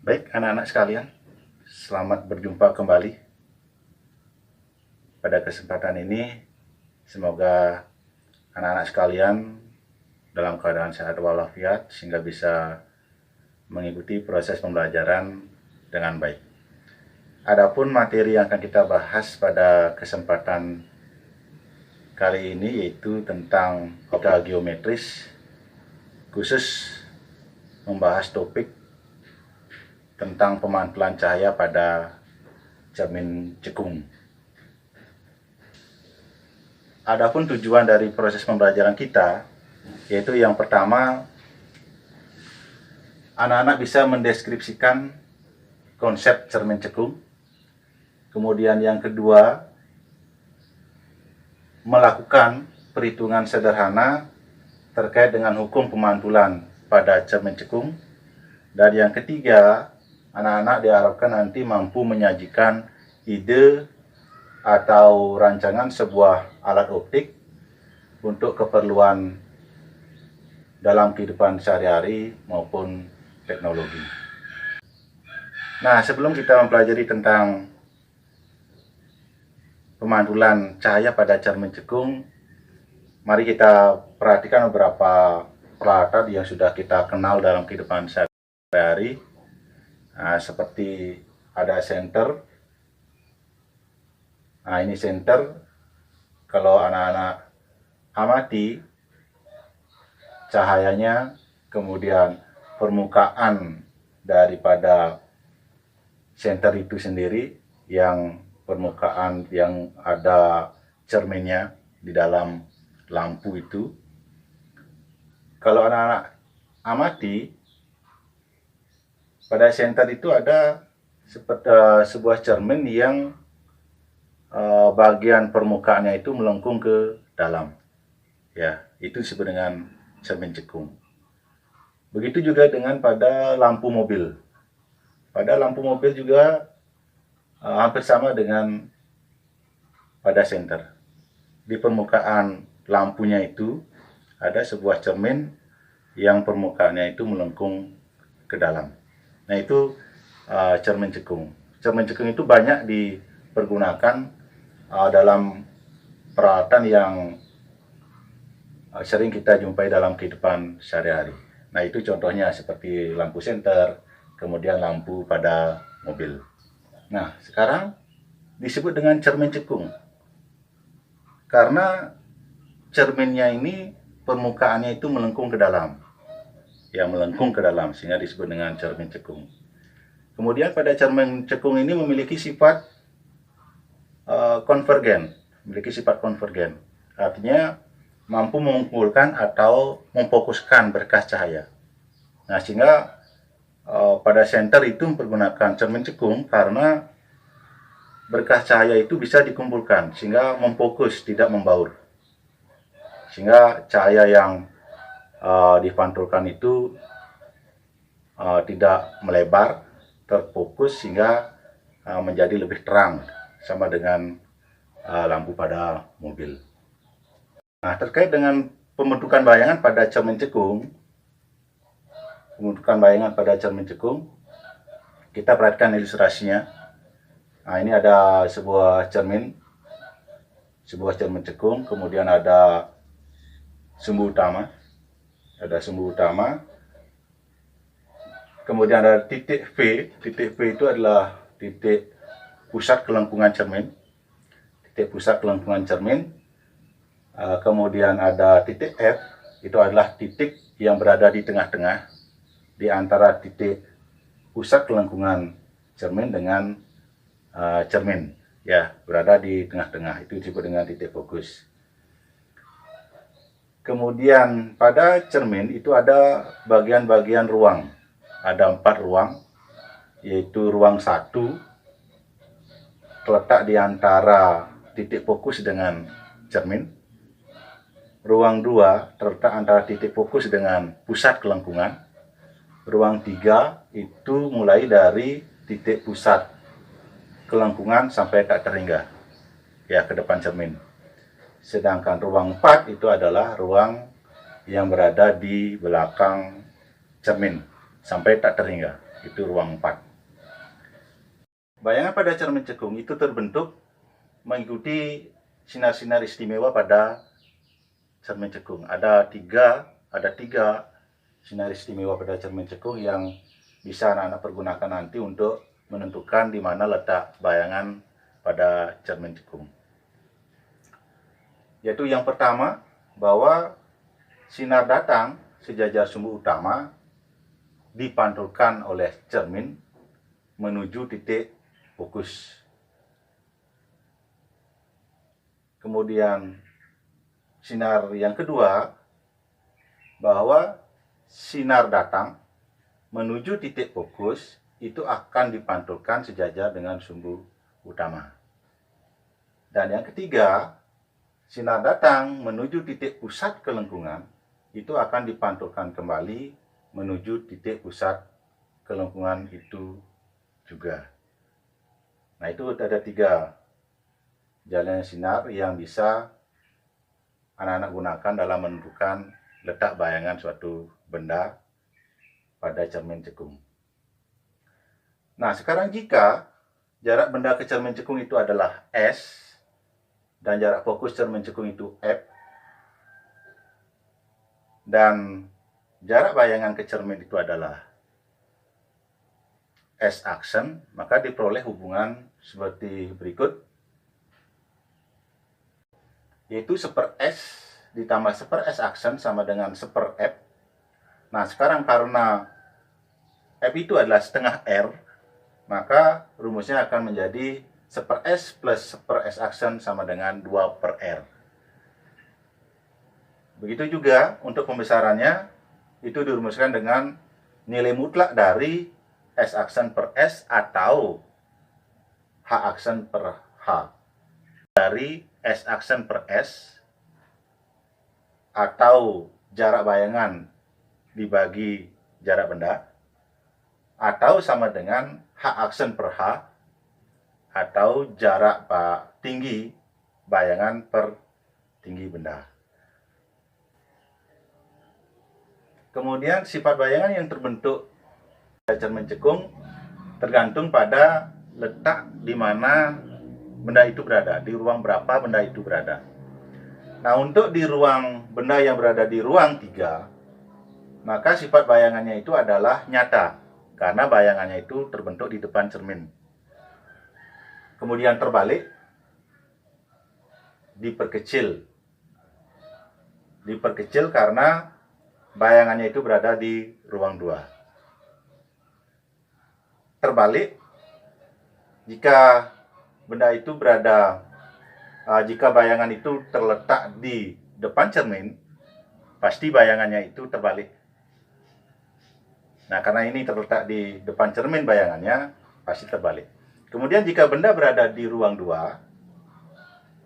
Baik anak-anak sekalian, selamat berjumpa kembali. Pada kesempatan ini, semoga anak-anak sekalian dalam keadaan sehat walafiat sehingga bisa mengikuti proses pembelajaran dengan baik. Adapun materi yang akan kita bahas pada kesempatan kali ini yaitu tentang optika geometris, khusus membahas topik tentang pemantulan cahaya pada cermin cekung. Adapun tujuan dari proses pembelajaran kita, yaitu yang pertama, anak-anak bisa mendeskripsikan konsep cermin cekung. Kemudian yang kedua, melakukan perhitungan sederhana terkait dengan hukum pemantulan pada cermin cekung. Dan yang ketiga, anak-anak diharapkan nanti mampu menyajikan ide atau rancangan sebuah alat optik untuk keperluan dalam kehidupan sehari-hari maupun teknologi. Nah, sebelum kita mempelajari tentang pemantulan cahaya pada cermin cekung, mari kita perhatikan beberapa peralatan yang sudah kita kenal dalam kehidupan sehari-hari. Nah, seperti ada senter. Nah, ini senter. Kalau anak-anak amati cahayanya, kemudian permukaan daripada senter itu sendiri, yang permukaan yang ada cerminnya di dalam lampu itu. Kalau anak-anak amati, pada senter itu ada sebuah cermin yang bagian permukaannya itu melengkung ke dalam. Ya, itu disebut dengan cermin cekung. Begitu juga dengan pada lampu mobil. Pada lampu mobil juga hampir sama dengan pada senter. Di permukaan lampunya itu ada sebuah cermin yang permukaannya itu melengkung ke dalam. Nah, itu cermin cekung. Cermin cekung itu banyak dipergunakan dalam peralatan yang sering kita jumpai dalam kehidupan sehari-hari. Nah, itu contohnya seperti lampu senter, kemudian lampu pada mobil. Nah, sekarang disebut dengan cermin cekung karena cerminnya ini permukaannya itu melengkung ke dalam. Yang melengkung ke dalam, sehingga disebut dengan cermin cekung. Kemudian pada cermin cekung ini memiliki sifat konvergen, artinya mampu mengumpulkan atau memfokuskan berkas cahaya. Nah, sehingga pada senter itu mempergunakan cermin cekung karena berkas cahaya itu bisa dikumpulkan sehingga memfokus, tidak membaur, sehingga cahaya yang dipantulkan itu tidak melebar, terfokus sehingga menjadi lebih terang, sama dengan lampu pada mobil. Nah, terkait dengan pembentukan bayangan pada cermin cekung, kita perhatikan ilustrasinya. Nah, ini ada sebuah cermin cekung, kemudian ada sumbu utama. Kemudian ada titik V. Titik V itu adalah titik pusat kelengkungan cermin. Kemudian ada titik F, itu adalah titik yang berada di tengah-tengah di antara titik pusat kelengkungan cermin dengan cermin, ya, berada di tengah-tengah. Itu disebut dengan titik fokus. Kemudian pada cermin itu ada bagian-bagian ruang. Ada 4 ruang, yaitu ruang 1 terletak di antara titik fokus dengan cermin. Ruang 2 terletak antara titik fokus dengan pusat kelengkungan. ruang 3 itu mulai dari titik pusat kelengkungan sampai ke teringga, ya, ke depan cermin. Sedangkan ruang 4 itu adalah ruang yang berada di belakang cermin sampai tak teringga, itu ruang 4. Bayangan pada cermin cekung itu terbentuk mengikuti sinar-sinar istimewa pada cermin cekung. Ada tiga sinar istimewa pada cermin cekung yang bisa anak-anak pergunakan nanti untuk menentukan di mana letak bayangan pada cermin cekung. Yaitu yang pertama, bahwa sinar datang sejajar sumbu utama dipantulkan oleh cermin menuju titik fokus. Kemudian sinar yang kedua, bahwa sinar datang menuju titik fokus itu akan dipantulkan sejajar dengan sumbu utama. Dan yang ketiga, sinar datang menuju titik pusat kelengkungan itu akan dipantulkan kembali menuju titik pusat kelengkungan itu juga. Nah, itu ada 3 jalan sinar yang bisa anak-anak gunakan dalam menentukan letak bayangan suatu benda pada cermin cekung. Nah, sekarang jika jarak benda ke cermin cekung itu adalah S dan jarak fokus cermin cekung itu F dan jarak bayangan ke cermin itu adalah S aksen, maka diperoleh hubungan seperti berikut, yaitu 1/S ditambah 1/S aksen sama dengan 1/F. Nah, sekarang karena F itu adalah setengah R, maka rumusnya akan menjadi 1/S plus 1/S aksen sama dengan 2/R. Begitu juga untuk pembesarannya, itu dirumuskan dengan nilai mutlak dari S aksen per S atau H aksen per H. Dari S aksen per S atau jarak bayangan dibagi jarak benda, atau sama dengan H aksen per H atau jarak tinggi bayangan per tinggi benda. Kemudian sifat bayangan yang terbentuk pada cermin cekung tergantung pada letak di mana benda itu berada, di ruang berapa benda itu berada. Nah, untuk di ruang benda yang berada di ruang 3, maka sifat bayangannya itu adalah nyata, karena bayangannya itu terbentuk di depan cermin. Kemudian terbalik, diperkecil karena bayangannya itu berada di ruang 2. Terbalik, jika benda itu jika bayangan itu terletak di depan cermin, pasti bayangannya itu terbalik. Nah, karena ini terletak di depan cermin bayangannya, pasti terbalik. Kemudian jika benda berada di ruang 2,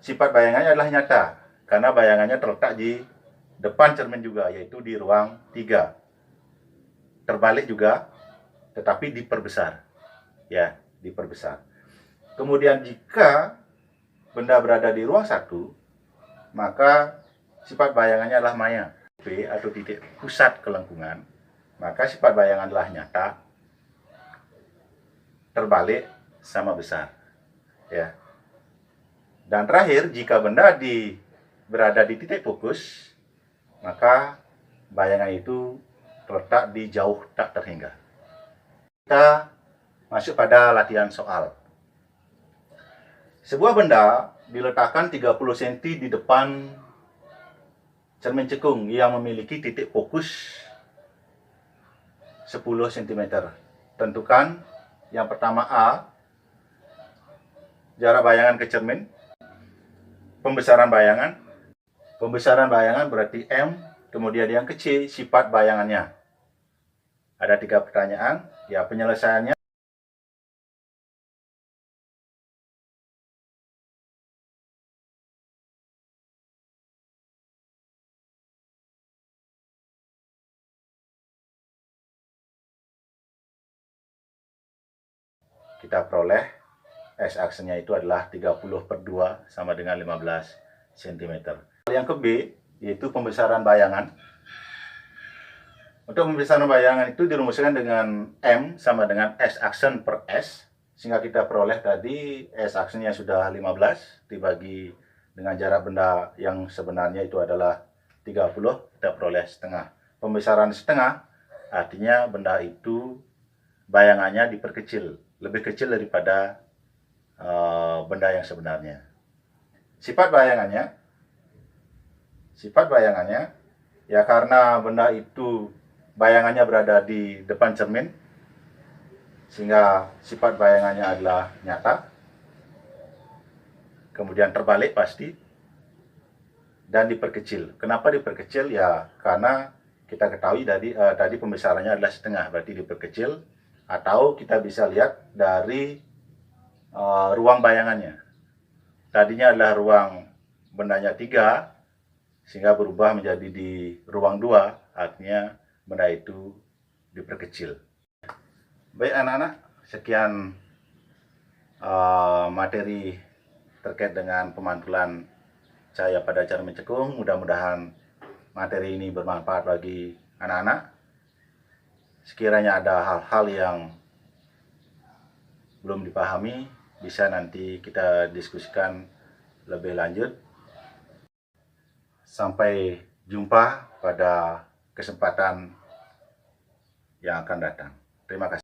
sifat bayangannya adalah nyata, karena bayangannya terletak di depan cermin juga, yaitu di ruang 3. Terbalik juga, tetapi diperbesar. Ya, diperbesar. Kemudian jika benda berada di ruang 1, maka sifat bayangannya adalah maya, P atau titik pusat kelengkungan. Maka sifat bayangan adalah nyata, terbalik, sama besar. Ya. Dan terakhir, jika benda berada di titik fokus, maka bayangan itu terletak di jauh tak terhingga. Kita masuk pada latihan soal. Sebuah benda diletakkan 30 cm di depan cermin cekung yang memiliki titik fokus 10 cm. Tentukan yang pertama A, jarak bayangan ke cermin, pembesaran bayangan. Pembesaran bayangan berarti M, kemudian yang ke C, sifat bayangannya. Ada 3 pertanyaan, ya, penyelesaiannya kita peroleh S-aksenya itu adalah 30/2 sama dengan 15 cm. Yang ke B, yaitu pembesaran bayangan. Untuk pembesaran bayangan itu dirumuskan dengan M sama dengan S-aksen per S, sehingga kita peroleh tadi S-aksennya sudah 15 dibagi dengan jarak benda yang sebenarnya itu adalah 30, kita peroleh setengah. Pembesaran setengah artinya benda itu bayangannya diperkecil, lebih kecil daripada benda yang sebenarnya. Sifat bayangannya ya, karena benda itu bayangannya berada di depan cermin, sehingga sifat bayangannya adalah nyata, kemudian terbalik pasti, dan diperkecil. Kenapa diperkecil? Ya karena kita ketahui tadi pembesarannya adalah setengah, berarti diperkecil, atau kita bisa lihat dari ruang bayangannya. Tadinya adalah ruang bendanya 3, sehingga berubah menjadi di ruang 2, artinya benda itu diperkecil. Baik anak-anak, sekian materi terkait dengan pemantulan cahaya pada cermin cekung. Mudah-mudahan materi ini bermanfaat bagi anak-anak. Sekiranya ada hal-hal yang belum dipahami, bisa nanti kita diskusikan lebih lanjut. Sampai jumpa pada kesempatan yang akan datang. Terima kasih.